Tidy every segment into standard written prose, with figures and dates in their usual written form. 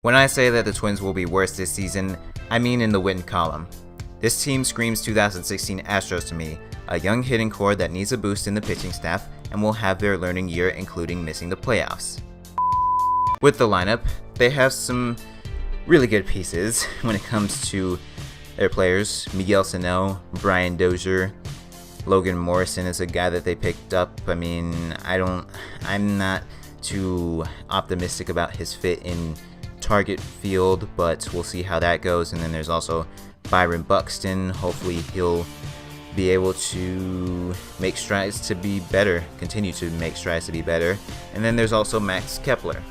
When I say that the Twins will be worse this season, I mean in the win column. This team screams 2016 Astros to me, a young hitting core that needs a boost in the pitching staff and will have their learning year, including missing the playoffs. With the lineup, they have some really good pieces when it comes to their players. Miguel Sano, Brian Dozier, Logan Morrison is a guy that they picked up. I mean, I'm not too optimistic about his fit in target field, but we'll see how that goes. And then there's also Byron Buxton. Hopefully he'll be able to make strides to be better, continue to make strides to be better. And then there's also Max Kepler.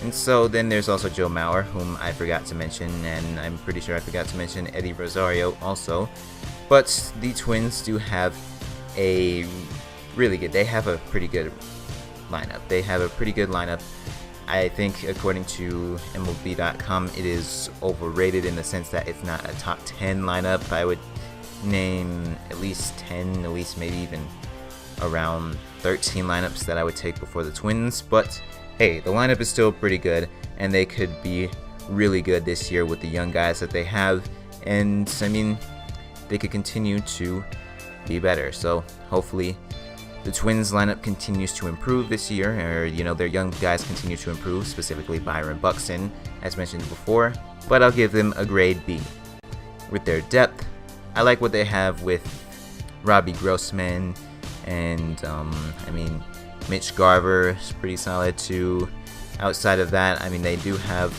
And so then there's also Joe Mauer, whom I forgot to mention, and I'm pretty sure I forgot to mention Eddie Rosario also. But the Twins do have a they have a pretty good lineup. They have a pretty good lineup. I think according to MLB.com, it is overrated in the sense that it's not a top 10 lineup. I would name at least 10, at least maybe even around 13 lineups that I would take before the Twins. But hey, the lineup is still pretty good, and they could be really good this year with the young guys that they have. And I mean, they could continue to be better. So hopefully the Twins lineup continues to improve this year, or their young guys continue to improve, specifically Byron Buxton, as mentioned before. But I'll give them a grade B. With their depth, I like what they have with Robbie Grossman, and Mitch Garver is pretty solid too. Outside of that, they do have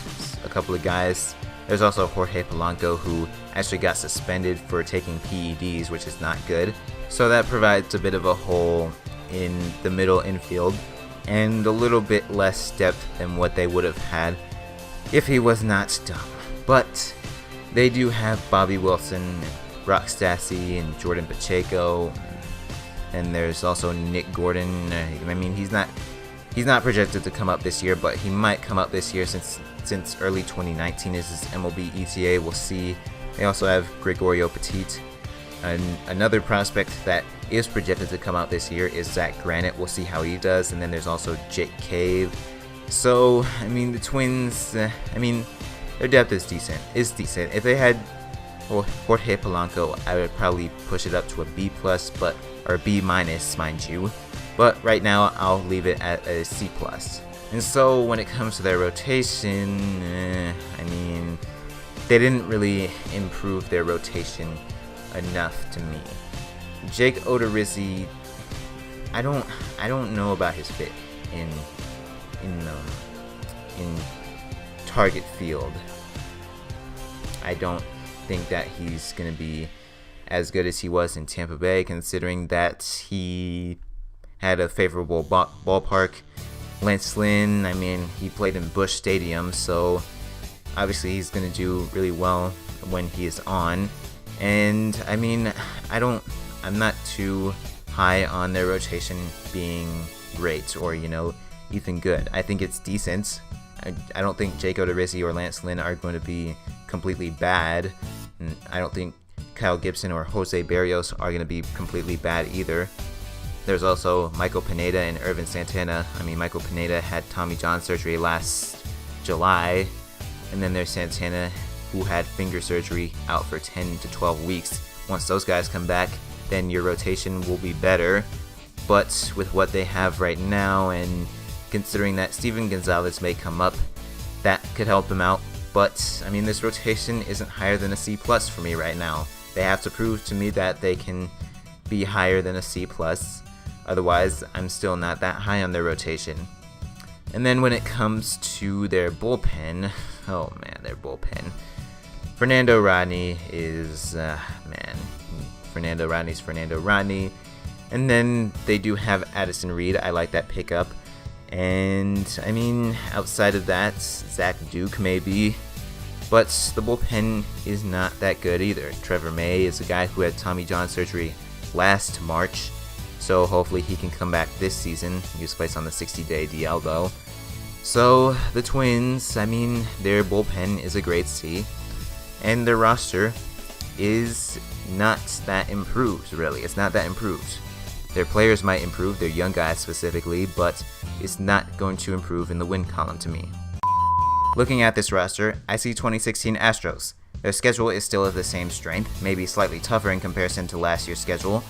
a couple of guys. There's also Jorge Polanco, who actually got suspended for taking PEDs, which is not good. So that provides a bit of a hole in the middle infield and a little bit less depth than what they would have had if he was not dumb. But they do have Bobby Wilson, Rock Stassi, and Jordan Pacheco. And there's also Nick Gordon. He's not projected to come up this year, but he might come up this year since early 2019 is his MLB ETA. We'll see. They also have Gregorio Petit. And another prospect that is projected to come out this year is Zach Granite. We'll see how he does. And then there's also Jake Cave. So, the Twins, their depth is decent. If they had Jorge Polanco, I would probably push it up to a B+, or B-, mind you. But right now, I'll leave it at a C+. And so when it comes to their rotation, they didn't really improve their rotation enough to me. Jake Odorizzi, I don't know about his fit in target field. I don't think that he's gonna be as good as he was in Tampa Bay, considering that he had a favorable ballpark. Lance Lynn, he played in Busch Stadium, so obviously he's gonna do really well when he is on. And I'm not too high on their rotation being great or even good. I think it's decent. I don't think Jake Odorizzi or Lance Lynn are going to be completely bad. And I don't think Kyle Gibson or Jose Barrios are going to be completely bad either. There's also Michael Pineda and Irvin Santana. Michael Pineda had Tommy John surgery last July, and then there's Santana, who had finger surgery, out for 10 to 12 weeks. Once those guys come back, then your rotation will be better. But with what they have right now, and considering that Steven Gonzalez may come up, that could help them out. But this rotation isn't higher than a C+ for me right now. They have to prove to me that they can be higher than a C+. Otherwise, I'm still not that high on their rotation. And then when it comes to their bullpen, their bullpen. Fernando Rodney is, Fernando Rodney's Fernando Rodney. And then they do have Addison Reed. I like that pickup. And, outside of that, Zach Duke maybe. But the bullpen is not that good either. Trevor May is a guy who had Tommy John surgery last March. So hopefully he can come back this season. He was placed on the 60-day DL though. So the Twins, their bullpen is a grade C. And their roster is not that improved, really. It's not that improved. Their players might improve, their young guys specifically, but it's not going to improve in the win column to me. Looking at this roster, I see 2016 Astros. Their schedule is still of the same strength, maybe slightly tougher in comparison to last year's schedule,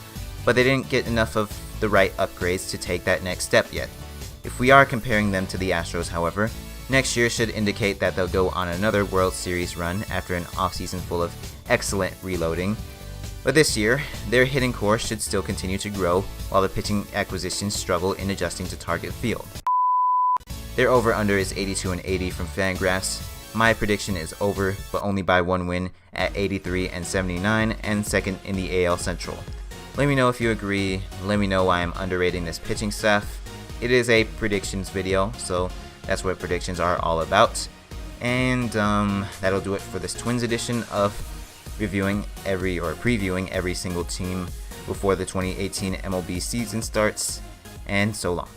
but they didn't get enough of the right upgrades to take that next step yet. If we are comparing them to the Astros, however, next year should indicate that they'll go on another World Series run after an offseason full of excellent reloading. But this year, their hitting core should still continue to grow, while the pitching acquisitions struggle in adjusting to target field. Their over-under is 82 and 80 from Fangraphs. My prediction is over, but only by one win at 83 and 79, and second in the AL Central. Let me know if you agree. Let me know why I'm underrating this pitching staff. It is a predictions video, so that's what predictions are all about. And that'll do it for this Twins edition of previewing every single team before the 2018 MLB season starts. And so long.